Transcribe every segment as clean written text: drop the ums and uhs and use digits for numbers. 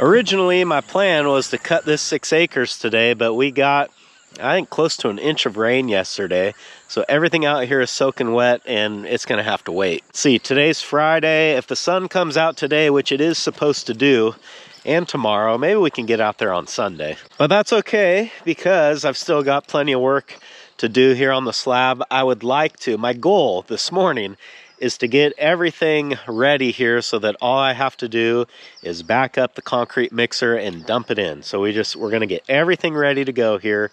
Originally, my plan was to cut this 6 acres today, but we got, I think, close to an inch of rain yesterday. So everything out here is soaking wet and it's gonna have to wait. See, today's Friday. If the sun comes out today, which it is supposed to do, and tomorrow, maybe we can get out there on Sunday. But that's okay because I've still got plenty of work to do here on the slab. I would like to, my goal this morning is to get everything ready here so that all I have to do is back up the concrete mixer and dump it in. So we're gonna get everything ready to go here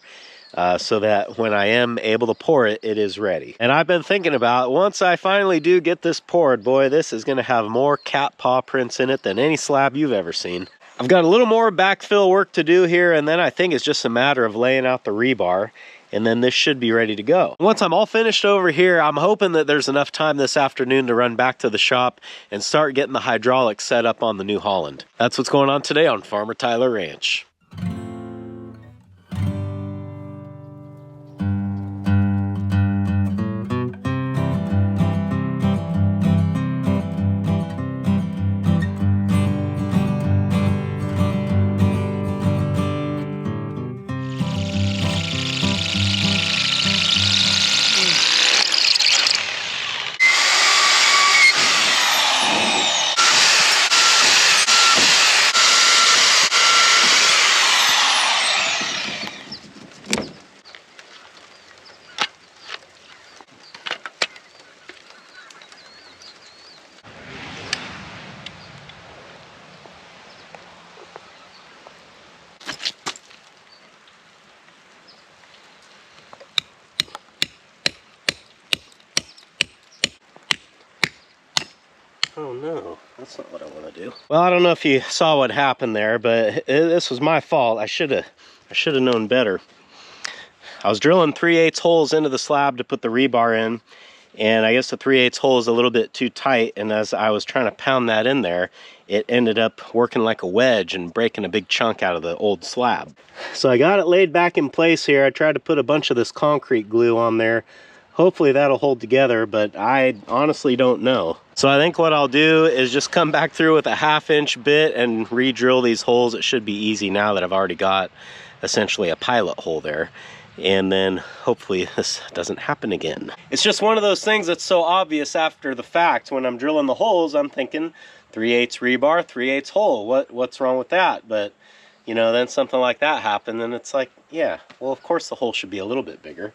so that when I am able to pour it, it is ready. And I've been thinking about, once I finally do get this poured, boy, this is gonna have more cat paw prints in it than any slab you've ever seen. I've got a little more backfill work to do here, and then I think it's just a matter of laying out the rebar, and then this should be ready to go. Once I'm all finished over here, I'm hoping that there's enough time this afternoon to run back to the shop and start getting the hydraulics set up on the New Holland. That's what's going on today on Farmer Tyler Ranch. Oh no, that's not what I want to do. Well, I don't know if you saw what happened there, but this was my fault. I should have known better. I was drilling 3/8 holes into the slab to put the rebar in, and I guess the 3/8 hole is a little bit too tight, and as I was trying to pound that in there, it ended up working like a wedge and breaking a big chunk out of the old slab. So I got it laid back in place here. I tried to put a bunch of this concrete glue on there. Hopefully that'll hold together, but I honestly don't know. So I think what I'll do is just come back through with a 1/2-inch bit and re-drill these holes. It should be easy now that I've already got essentially a pilot hole there. And then hopefully this doesn't happen again. It's just one of those things that's so obvious after the fact. When I'm drilling the holes, I'm thinking 3/8 rebar, 3/8 hole. What's wrong with that? But you know, then something like that happened, and it's like, yeah, well, of course the hole should be a little bit bigger.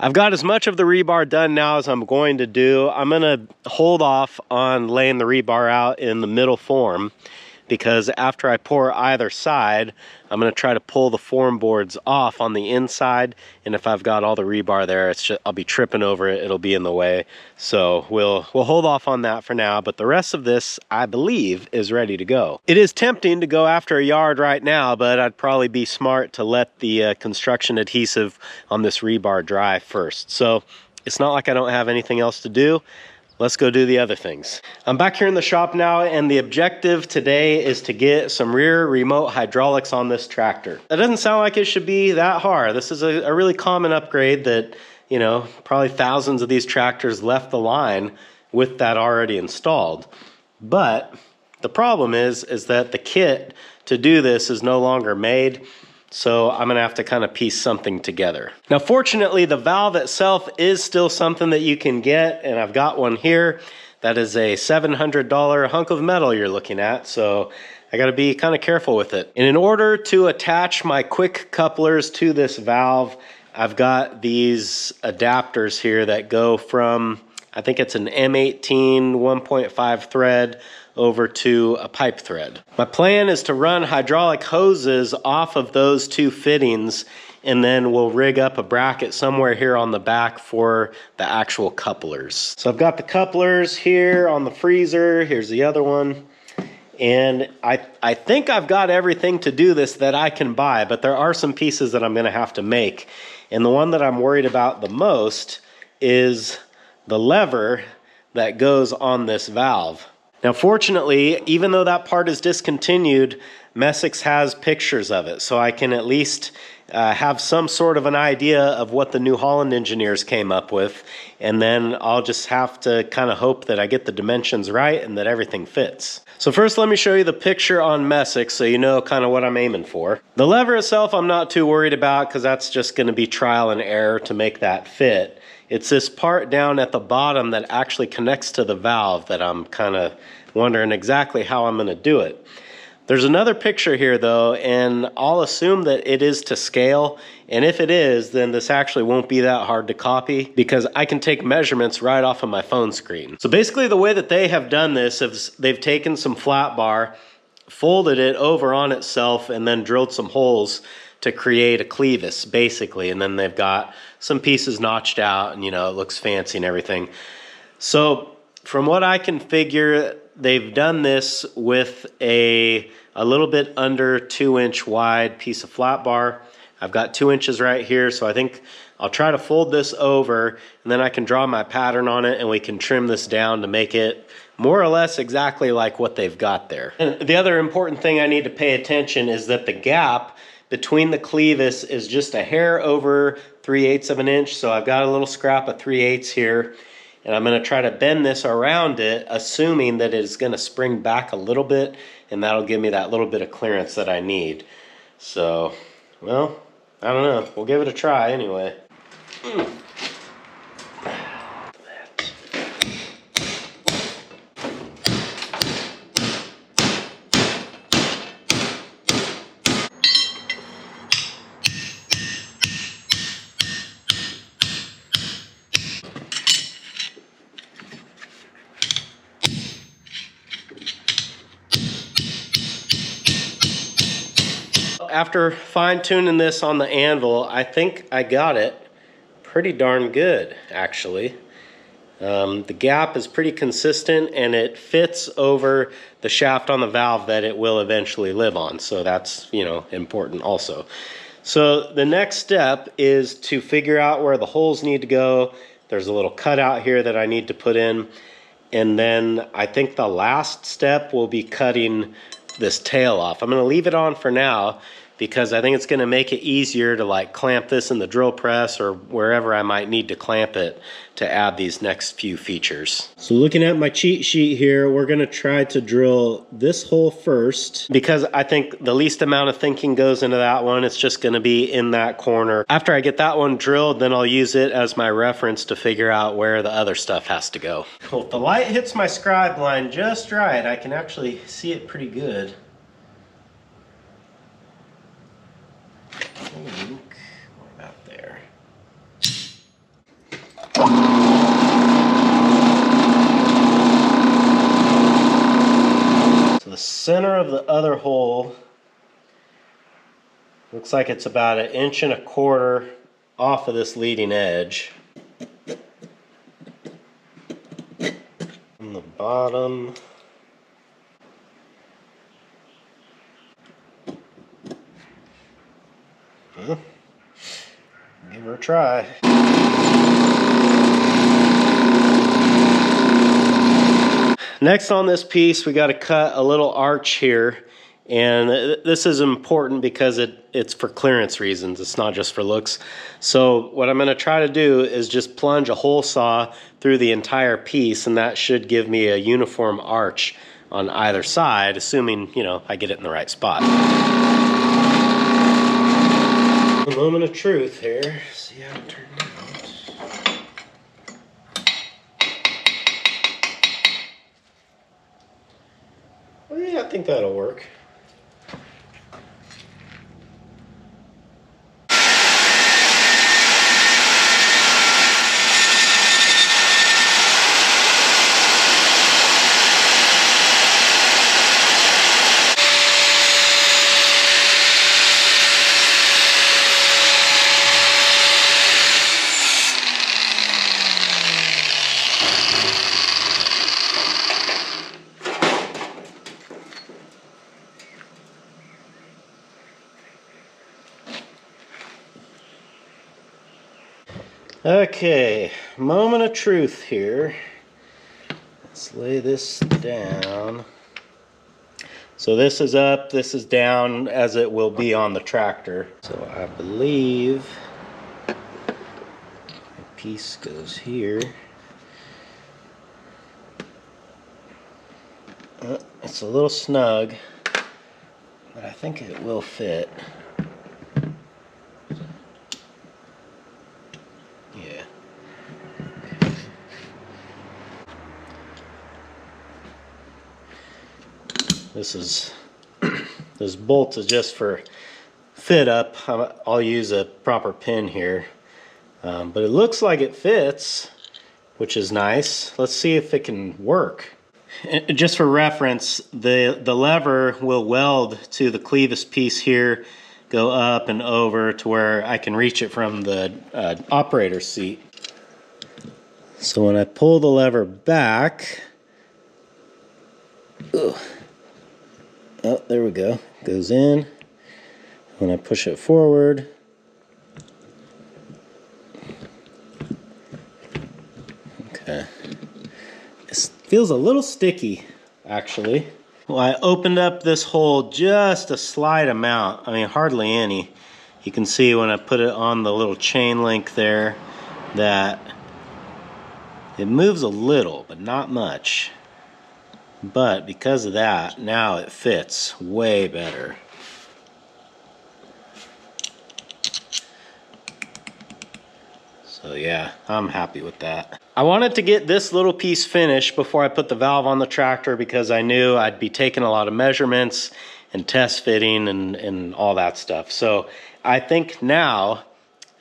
I've got as much of the rebar done now as I'm going to do. I'm gonna hold off on laying the rebar out in the middle form, because after I pour either side, I'm gonna try to pull the form boards off on the inside, and if I've got all the rebar there, I'll be tripping over it, it'll be in the way. So we'll hold off on that for now, but the rest of this, I believe, is ready to go. It is tempting to go after a yard right now, but I'd probably be smart to let the construction adhesive on this rebar dry first. So it's not like I don't have anything else to do. Let's go do the other things. I'm back here in the shop now, and the objective today is to get some rear remote hydraulics on this tractor. That doesn't sound like it should be that hard. This is a really common upgrade that, you know, probably thousands of these tractors left the line with that already installed. But the problem is that the kit to do this is no longer made. So I'm gonna have to kind of piece something together. Now, fortunately, the valve itself is still something that you can get, and I've got one here. that is a $700 hunk of metal you're looking at, so I gotta be kind of careful with it. And in order to attach my quick couplers to this valve, I've got these adapters here that go from, I think it's an M18 1.5 thread over to a pipe thread. My plan is to run hydraulic hoses off of those two fittings, and then we'll rig up a bracket somewhere here on the back for the actual couplers. So I've got the couplers here on the freezer. Here's the other one. And I think I've got everything to do this that I can buy, but there are some pieces that I'm gonna have to make. And the one that I'm worried about the most is the lever that goes on this valve. Now, fortunately, even though that part is discontinued, Mech Maxx has pictures of it, so I can at least have some sort of an idea of what the New Holland engineers came up with, and then I'll just have to kind of hope that I get the dimensions right and that everything fits. So first, let me show you the picture on Mech Maxx so you know kind of what I'm aiming for. The lever itself I'm not too worried about because that's just going to be trial and error to make that fit. It's this part down at the bottom that actually connects to the valve that I'm kind of wondering exactly how I'm going to do it. There's another picture here though, and I'll assume that it is to scale, and if it is, then this actually won't be that hard to copy because I can take measurements right off of my phone screen. So basically the way that they have done this is they've taken some flat bar, folded it over on itself, and then drilled some holes to create a clevis basically, and then they've got some pieces notched out, and you know, it looks fancy and everything. So from what I can figure, they've done this with a little bit under 2-inch wide piece of flat bar. I've got 2 inches right here, so I think I'll try to fold this over, and then I can draw my pattern on it, and we can trim this down to make it more or less exactly like what they've got there. And the other important thing I need to pay attention is that the gap between the clevis is just a hair over 3/8 of an inch, so I've got a little scrap of 3/8 here, and I'm going to try to bend this around it, assuming that it is going to spring back a little bit, and that'll give me that little bit of clearance that I need. So, well, I don't know. We'll give it a try anyway. After fine-tuning this on the anvil, I think I got it pretty darn good, actually. The gap is pretty consistent, and it fits over the shaft on the valve that it will eventually live on, so that's, you know, important also. So the next step is to figure out where the holes need to go. There's a little cutout here that I need to put in, and then I think the last step will be cutting this tail off. I'm going to leave it on for now because I think it's going to make it easier to like clamp this in the drill press or wherever I might need to clamp it to add these next few features. So looking at my cheat sheet here, we're going to try to drill this hole first because I think the least amount of thinking goes into that one. It's just going to be in that corner. After I get that one drilled, then I'll use it as my reference to figure out where the other stuff has to go. Well, if the light hits my scribe line just right, I can actually see it pretty good. About there. So the center of the other hole looks like it's about 1.25 inches off of this leading edge. From the bottom. Well, give her a try. Next on this piece, we got to cut a little arch here, and this is important because it's for clearance reasons. It's not just for looks. So what I'm going to try to do is just plunge a hole saw through the entire piece, and that should give me a uniform arch on either side, assuming, you know, I get it in the right spot. A moment of truth here. See how it turned out. Well, yeah, I think that'll work. Okay, moment of truth here. Let's lay this down. So this is up, this is down, as it will be on the tractor. So I believe my piece goes here. It's a little snug, but I think it will fit. Yeah. This bolt is just for fit up. I'll use a proper pin here, but it looks like it fits, which is nice. Let's see if it can work. And just for reference, the lever will weld to the clevis piece here, go up and over to where I can reach it from the operator's seat. So when I pull the lever back, oh, there we go. Goes in. When I push it forward, okay. It feels a little sticky, actually. Well, I opened up this hole just a slight amount. I mean, hardly any. You can see when I put it on the little chain link there that it moves a little, but not much. But because of that, now it fits way better. So yeah, I'm happy with that. I wanted to get this little piece finished before I put the valve on the tractor because I knew I'd be taking a lot of measurements and test fitting and all that stuff. So I think now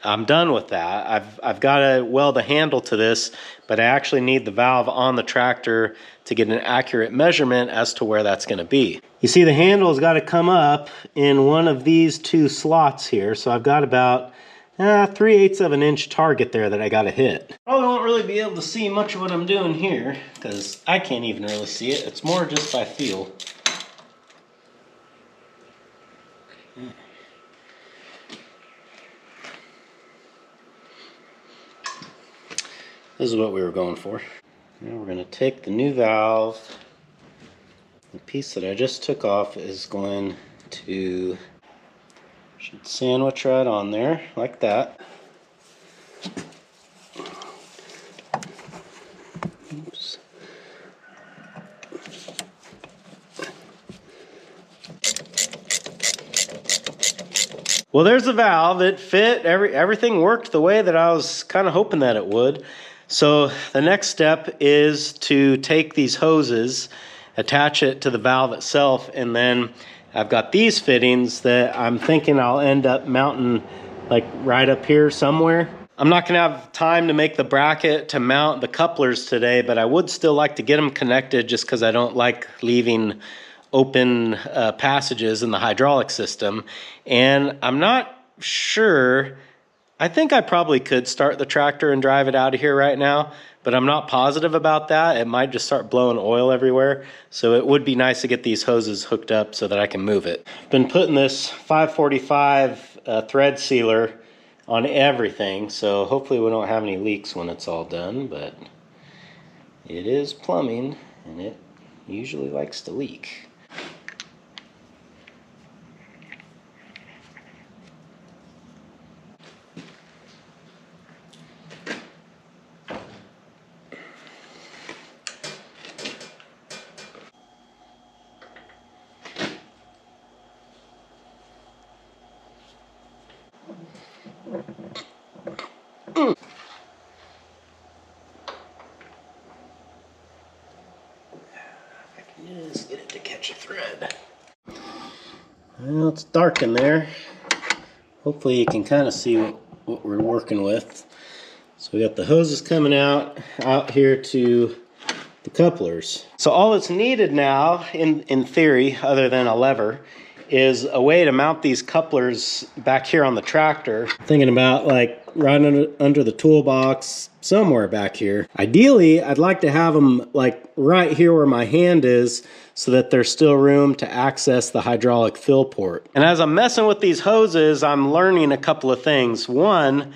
I'm done with that. I've got to weld a handle to this, but I actually need the valve on the tractor to get an accurate measurement as to where that's going to be. You see the handle's got to come up in one of these two slots here. So I've got about 3/8 of an inch target there that I got to hit. Probably won't really be able to see much of what I'm doing here because I can't even really see it. It's more just by feel. This is what we were going for. Now we're going to take the new valve. The piece that I just took off is going to, should sandwich right on there like that. Oops. Well, there's the valve. It fit. Everything worked the way that I was kind of hoping that it would. So the next step is to take these hoses, attach it to the valve itself, and then I've got these fittings that I'm thinking I'll end up mounting like right up here somewhere. I'm not gonna have time to make the bracket to mount the couplers today, but I would still like to get them connected just because I don't like leaving open passages in the hydraulic system. And I'm not sure, I think I probably could start the tractor and drive it out of here right now, but I'm not positive about that. It might just start blowing oil everywhere. So it would be nice to get these hoses hooked up so that I can move it. I've been putting this 545 thread sealer on everything, so hopefully we don't have any leaks when it's all done, but it is plumbing and it usually likes to leak. Let's get it to catch a thread. Well, it's dark in there. Hopefully you can kind of see what we're working with. So we got the hoses coming out here to the couplers. So all that's needed now, in theory, other than a lever, is a way to mount these couplers back here on the tractor. Thinking about like right under the toolbox, somewhere back here. Ideally, I'd like to have them like right here where my hand is, so that there's still room to access the hydraulic fill port. And as I'm messing with these hoses, I'm learning a couple of things. One,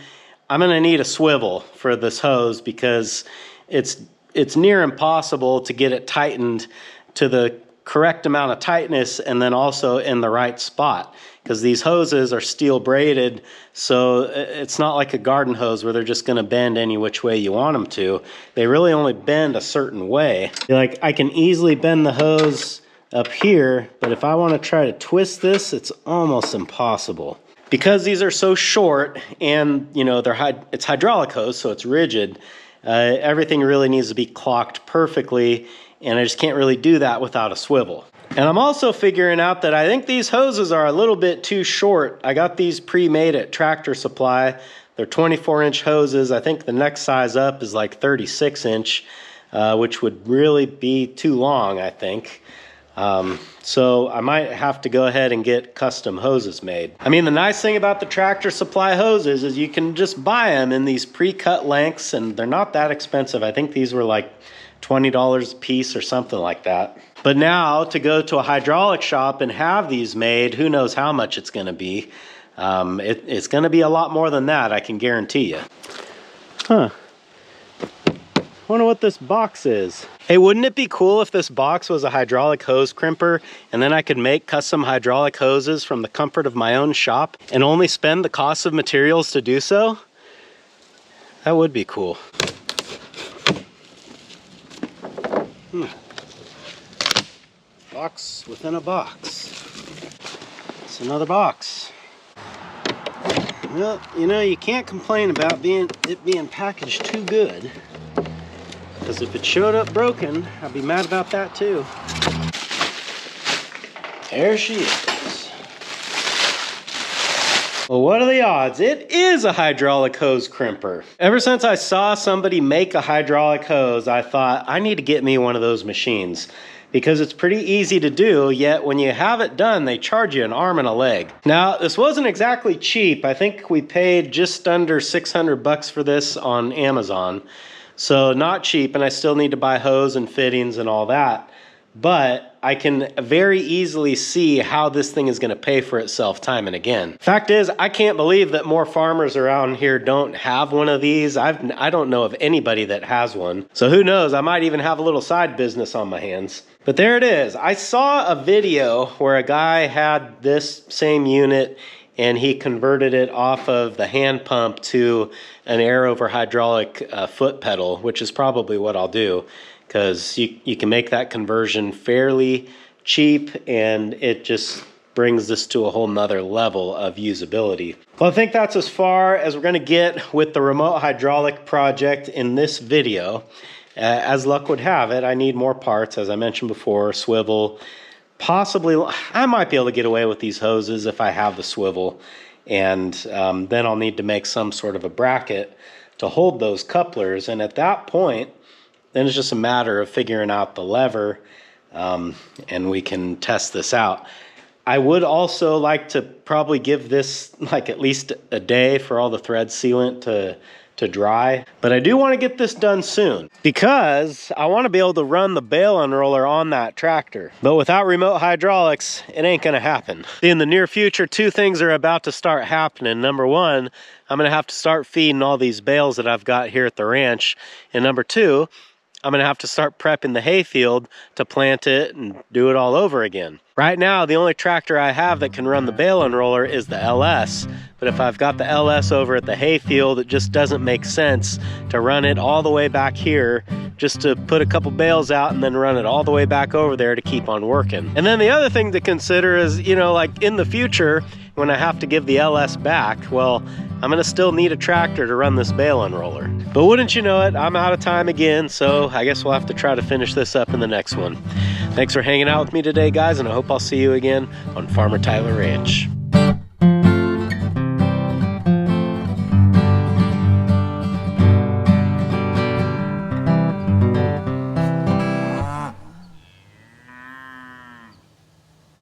I'm gonna need a swivel for this hose because it's near impossible to get it tightened to the correct amount of tightness and then also in the right spot, because these hoses are steel braided, so it's not like a garden hose where they're just going to bend any which way you want them to. They really only bend a certain way. Like, I can easily bend the hose up here, but if I want to try to twist this, it's almost impossible. Because these are so short and, you know, it's hydraulic hose, so it's rigid, everything really needs to be clocked perfectly, and I just can't really do that without a swivel. And I'm also figuring out that I think these hoses are a little bit too short. I got these pre-made at Tractor Supply. They're 24-inch hoses. I think the next size up is like 36-inch, which would really be too long, I think. So I might have to go ahead and get custom hoses made. I mean, the nice thing about the Tractor Supply hoses is you can just buy them in these pre-cut lengths, and they're not that expensive. I think these were like $20 a piece or something like that. But now to go to a hydraulic shop and have these made, who knows how much it's going to be. It's going to be a lot more than that, I can guarantee you. Huh. Wonder what this box is. Hey, wouldn't it be cool if this box was a hydraulic hose crimper and then I could make custom hydraulic hoses from the comfort of my own shop and only spend the cost of materials to do so? That would be cool. Box within a box. It's another box. Well, you know, you can't complain about it being packaged too good, because if it showed up broken, I'd be mad about that too. There she is. Well, what are the odds? It is a hydraulic hose crimper. Ever since I saw somebody make a hydraulic hose, I thought I need to get me one of those machines, because it's pretty easy to do, yet when you have it done, they charge you an arm and a leg. Now, this wasn't exactly cheap. I think we paid just under 600 bucks for this on Amazon. So not cheap, and I still need to buy hose and fittings and all that. But I can very easily see how this thing is gonna pay for itself time and again. Fact is, I can't believe that more farmers around here don't have one of these. I don't know of anybody that has one. So who knows, I might even have a little side business on my hands. But there it is. I saw a video where a guy had this same unit and he converted it off of the hand pump to an air over hydraulic foot pedal, which is probably what I'll do, because you can make that conversion fairly cheap, and it just brings this to a whole nother level of usability. Well, I think that's as far as we're gonna get with the remote hydraulic project in this video. As luck would have it, I need more parts, as I mentioned before, swivel. Possibly, I might be able to get away with these hoses if I have the swivel, and then I'll need to make some sort of a bracket to hold those couplers, and at that point, then it's just a matter of figuring out the lever, and we can test this out. I would also like to probably give this like at least a day for all the thread sealant to dry, but I do want to get this done soon because I want to be able to run the bale unroller on that tractor. But without remote hydraulics, it ain't gonna happen. In the near future, two things are about to start happening. Number one, I'm gonna have to start feeding all these bales that I've got here at the ranch, and number two, I'm gonna have to start prepping the hayfield to plant it and do it all over again. Right now, the only tractor I have that can run the bale unroller is the LS, but if I've got the LS over at the hayfield, it just doesn't make sense to run it all the way back here just to put a couple bales out and then run it all the way back over there to keep on working. And then the other thing to consider is, you know, like in the future, when I have to give the LS back, well, I'm gonna still need a tractor to run this bale unroller. But wouldn't you know it, I'm out of time again, so I guess we'll have to try to finish this up in the next one. Thanks for hanging out with me today, guys, and I hope I'll see you again on Farmer Tyler Ranch.